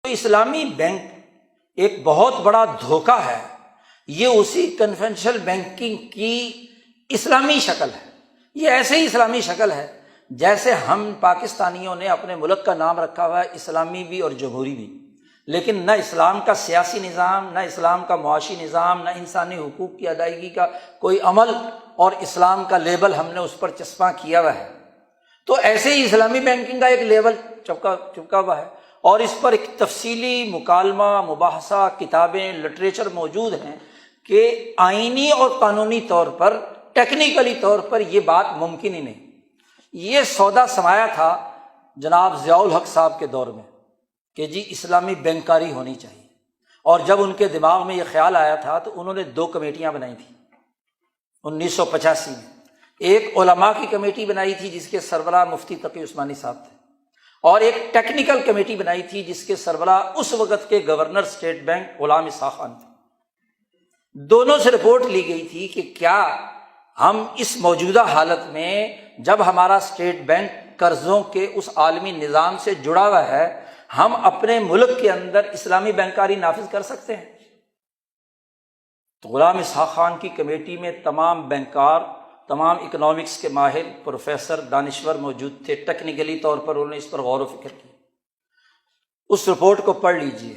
تو اسلامی بینک ایک بہت بڑا دھوکہ ہے، یہ اسی کنونشنل بینکنگ کی اسلامی شکل ہے۔ یہ ایسے ہی اسلامی شکل ہے جیسے ہم پاکستانیوں نے اپنے ملک کا نام رکھا ہوا ہے اسلامی بھی اور جمہوری بھی، لیکن نہ اسلام کا سیاسی نظام، نہ اسلام کا معاشی نظام، نہ انسانی حقوق کی ادائیگی کا کوئی عمل، اور اسلام کا لیبل ہم نے اس پر چسپاں کیا ہوا ہے۔ تو ایسے ہی اسلامی بینکنگ کا ایک لیبل چپکا ہوا ہے، اور اس پر ایک تفصیلی مکالمہ، مباحثہ، کتابیں، لٹریچر موجود ہیں کہ آئینی اور قانونی طور پر، ٹیکنیکلی طور پر یہ بات ممکن ہی نہیں۔ یہ سودا سمایا تھا جناب ضیاء الحق صاحب کے دور میں کہ جی اسلامی بینکاری ہونی چاہیے، اور جب ان کے دماغ میں یہ خیال آیا تھا تو انہوں نے 2 کمیٹیاں بنائی تھیں 1985 میں۔ ایک علماء کی کمیٹی بنائی تھی جس کے سربراہ مفتی تقی عثمانی صاحب تھے، اور ایک ٹیکنیکل کمیٹی بنائی تھی جس کے سربراہ اس وقت کے governor state bank Ghulam Ishaq Khan تھے۔ دونوں سے رپورٹ لی گئی تھی کہ کیا ہم اس موجودہ حالت میں جب ہمارا اسٹیٹ بینک قرضوں کے اس عالمی نظام سے جڑا ہوا ہے، ہم اپنے ملک کے اندر اسلامی بینکاری نافذ کر سکتے ہیں؟ تو غلام اسحاق خان کی کمیٹی میں تمام بینکار، تمام اکنامکس کے ماہر، پروفیسر، دانشور موجود تھے۔ ٹیکنیکلی طور پر انہوں نے اس پر غور و فکر کی۔ اس رپورٹ کو پڑھ لیجئے،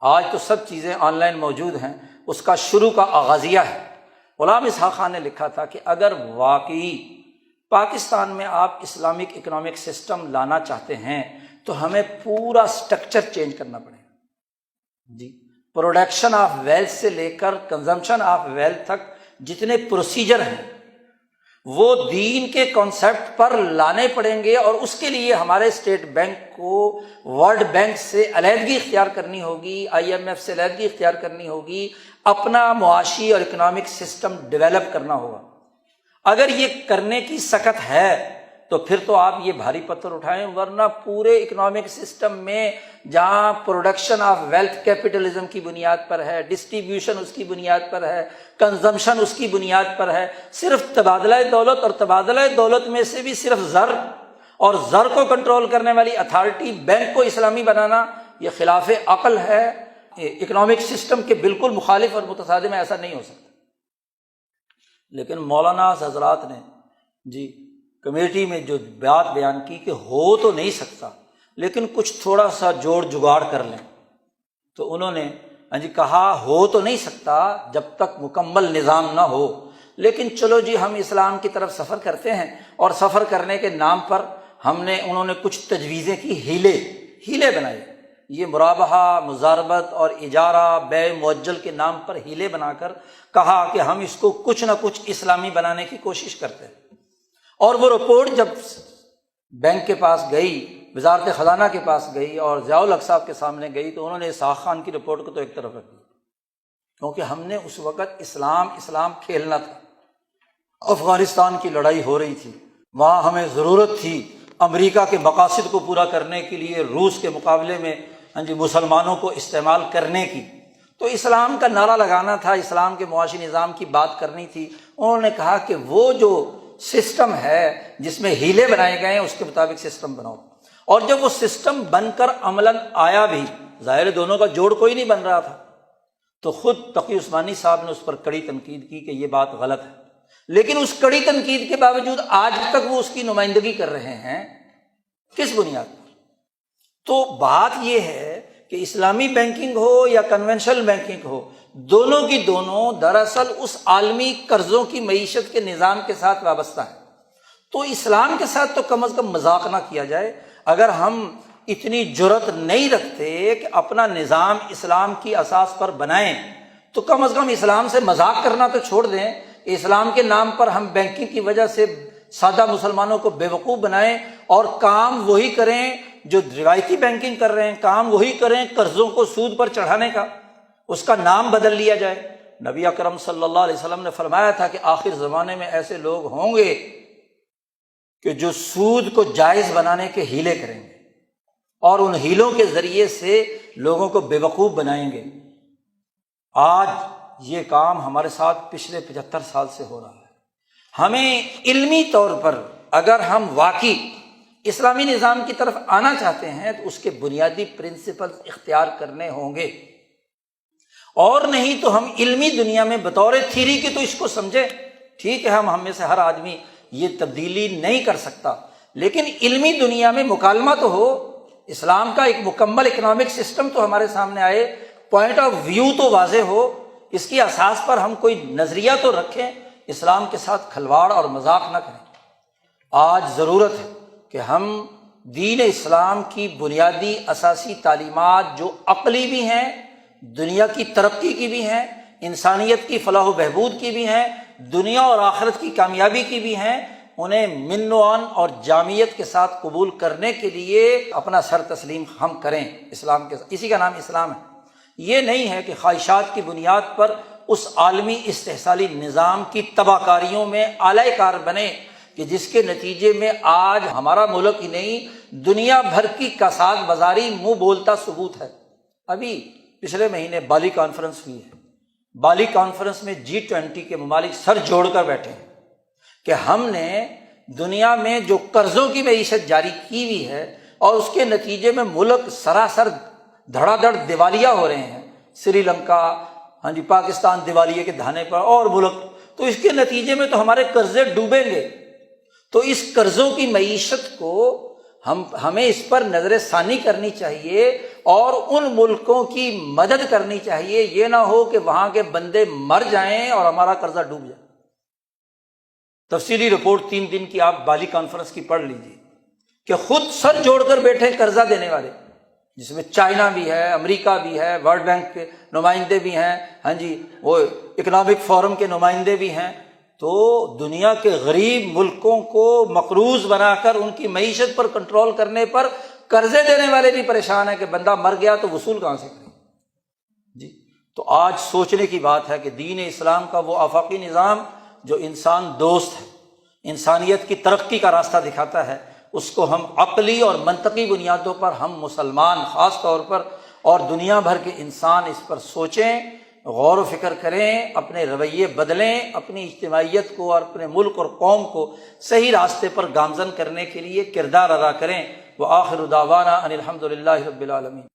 آج تو سب چیزیں آن لائن موجود ہیں، اس کا شروع کا آغازیہ ہے۔ غلام اسحاق خان نے لکھا تھا کہ اگر واقعی پاکستان میں آپ اسلامک اکنامک سسٹم لانا چاہتے ہیں تو ہمیں پورا سٹرکچر چینج کرنا پڑے گا جی۔ پروڈکشن آف ویلتھ سے لے کر کنزمپشن آف ویلتھ تک جتنے پروسیجر ہیں وہ دین کے کانسیپٹ پر لانے پڑیں گے، اور اس کے لیے ہمارے اسٹیٹ بینک کو ورلڈ بینک سے علیحدگی اختیار کرنی ہوگی، IMF سے علیحدگی اختیار کرنی ہوگی، اپنا معاشی اور اکنامک سسٹم ڈیولپ کرنا ہوگا۔ اگر یہ کرنے کی سکت ہے تو پھر تو آپ یہ بھاری پتھر اٹھائیں، ورنہ پورے اکنامک سسٹم میں جہاں پروڈکشن آف ویلتھ کیپٹلزم کی بنیاد پر ہے، ڈسٹریبیوشن اس کی بنیاد پر ہے، کنزمپشن اس کی بنیاد پر ہے، صرف تبادلہ دولت، اور تبادلہ دولت میں سے بھی صرف زر، اور زر کو کنٹرول کرنے والی اتھارٹی بینک کو اسلامی بنانا، یہ خلاف عقل ہے، اکنامک سسٹم کے بالکل مخالف اور متصادم ہے، ایسا نہیں ہو سکتا۔ لیکن مولانا حضرات نے جی کمیٹی میں جو بات بیان کی کہ ہو تو نہیں سکتا لیکن کچھ تھوڑا سا جوڑ جگاڑ کر لیں، تو انہوں نے جی کہا ہو تو نہیں سکتا جب تک مکمل نظام نہ ہو، لیکن چلو جی ہم اسلام کی طرف سفر کرتے ہیں، اور سفر کرنے کے نام پر انہوں نے کچھ تجویزیں کی، ہیلے بنائے، یہ مرابحہ، مزاربت اور اجارہ، بیع معجل کے نام پر ہیلے بنا کر کہا کہ ہم اس کو کچھ نہ کچھ اسلامی بنانے کی کوشش کرتے ہیں۔ اور وہ رپورٹ جب بینک کے پاس گئی، وزارت خزانہ کے پاس گئی اور ضیاء الحق صاحب کے سامنے گئی، تو انہوں نے اسحاق خان کی رپورٹ کو تو ایک طرف رکھ دیا، کیونکہ ہم نے اس وقت اسلام کھیلنا تھا۔ افغانستان کی لڑائی ہو رہی تھی، وہاں ہمیں ضرورت تھی امریکہ کے مقاصد کو پورا کرنے کے لیے روس کے مقابلے میں مسلمانوں کو استعمال کرنے کی، تو اسلام کا نعرہ لگانا تھا، اسلام کے معاشی نظام کی بات کرنی تھی۔ انہوں نے کہا کہ وہ جو سسٹم ہے جس میں ہیلے بنائے گئے ہیں اس کے مطابق سسٹم بناؤ، اور جب وہ سسٹم بن کر عملاً آیا بھی، ظاہر دونوں کا جوڑ کوئی نہیں بن رہا تھا، تو خود تقی عثمانی صاحب نے اس پر کڑی تنقید کی کہ یہ بات غلط ہے، لیکن اس کڑی تنقید کے باوجود آج تک وہ اس کی نمائندگی کر رہے ہیں، کس بنیاد پر؟ تو بات یہ ہے کہ اسلامی بینکنگ ہو یا کنونشنل بینکنگ ہو، دونوں کی دونوں دراصل اس عالمی قرضوں کی معیشت کے نظام کے ساتھ وابستہ ہے۔ تو اسلام کے ساتھ تو کم از کم مذاق نہ کیا جائے۔ اگر ہم اتنی جرأت نہیں رکھتے کہ اپنا نظام اسلام کی اساس پر بنائیں، تو کم از کم اسلام سے مذاق کرنا تو چھوڑ دیں۔ اسلام کے نام پر ہم بینکنگ کی وجہ سے سادہ مسلمانوں کو بیوقوف بنائیں، اور کام وہی کریں جو روایتی بینکنگ کر رہے ہیں، کام وہی کریں قرضوں کو سود پر چڑھانے کا، اس کا نام بدل لیا جائے۔ نبی اکرم صلی اللہ علیہ وسلم نے فرمایا تھا کہ آخر زمانے میں ایسے لوگ ہوں گے کہ جو سود کو جائز بنانے کے ہیلے کریں گے، اور ان ہیلوں کے ذریعے سے لوگوں کو بیوقوف بنائیں گے۔ آج یہ کام ہمارے ساتھ پچھلے 75 سال سے ہو رہا ہے۔ ہمیں علمی طور پر اگر ہم واقعی اسلامی نظام کی طرف آنا چاہتے ہیں تو اس کے بنیادی پرنسپلز اختیار کرنے ہوں گے، اور نہیں تو ہم علمی دنیا میں بطور تھیری کے تو اس کو سمجھے، ٹھیک ہے ہم میں سے ہر آدمی یہ تبدیلی نہیں کر سکتا، لیکن علمی دنیا میں مکالمہ تو ہو، اسلام کا ایک مکمل اکنامک سسٹم تو ہمارے سامنے آئے، پوائنٹ آف ویو تو واضح ہو، اس کی اساس پر ہم کوئی نظریہ تو رکھیں، اسلام کے ساتھ کھلواڑ اور مذاق نہ کریں۔ آج ضرورت ہے کہ ہم دین اسلام کی بنیادی اساسی تعلیمات جو عقلی بھی ہیں، دنیا کی ترقی کی بھی ہیں، انسانیت کی فلاح و بہبود کی بھی ہیں، دنیا اور آخرت کی کامیابی کی بھی ہیں، انہیں من و عن اور جامعیت کے ساتھ قبول کرنے کے لیے اپنا سر تسلیم ہم کریں اسلام کے ساتھ۔ اسی کا نام اسلام ہے۔ یہ نہیں ہے کہ خواہشات کی بنیاد پر اس عالمی استحصالی نظام کی تباہ کاریوں میں اعلی کار بنے کہ جس کے نتیجے میں آج ہمارا ملک ہی نہیں دنیا بھر کی کساد بازاری منہ بولتا ثبوت ہے۔ ابھی پچھلے مہینے بالی کانفرنس ہوئی ہے، بالی کانفرنس میں G20 کے ممالک سر جوڑ کر بیٹھے ہیں کہ ہم نے دنیا میں جو قرضوں کی معیشت جاری کی ہوئی ہے اور اس کے نتیجے میں ملک سراسر دھڑا دھڑ دیوالیہ ہو رہے ہیں، سری لنکا، پاکستان دیوالیے کے دہانے پر، اور ملک، تو اس کے نتیجے میں تو ہمارے قرضے ڈوبیں گے۔ تو اس قرضوں کی معیشت کو ہمیں اس پر نظر ثانی کرنی چاہیے اور ان ملکوں کی مدد کرنی چاہیے، یہ نہ ہو کہ وہاں کے بندے مر جائیں اور ہمارا قرضہ ڈوب جائے۔ تفصیلی رپورٹ 3 دن کی آپ بالی کانفرنس کی پڑھ لیجیے کہ خود سر جوڑ کر بیٹھے قرضہ دینے والے، جس میں چائنا بھی ہے، امریکہ بھی ہے، ورلڈ بینک کے نمائندے بھی ہیں، وہ اکنامک فورم کے نمائندے بھی ہیں۔ تو دنیا کے غریب ملکوں کو مقروض بنا کر ان کی معیشت پر کنٹرول کرنے پر قرضے دینے والے بھی پریشان ہیں کہ بندہ مر گیا تو وصول کہاں سے کریں۔ تو آج سوچنے کی بات ہے کہ دین اسلام کا وہ آفاقی نظام جو انسان دوست ہے، انسانیت کی ترقی کا راستہ دکھاتا ہے، اس کو ہم عقلی اور منطقی بنیادوں پر ہم مسلمان خاص طور پر اور دنیا بھر کے انسان اس پر سوچیں، غور و فکر کریں، اپنے رویے بدلیں، اپنی اجتماعیت کو اور اپنے ملک اور قوم کو صحیح راستے پر گامزن کرنے کے لیے کردار ادا کریں۔ وآخر دعوانا ان الحمد للہ رب العالمین۔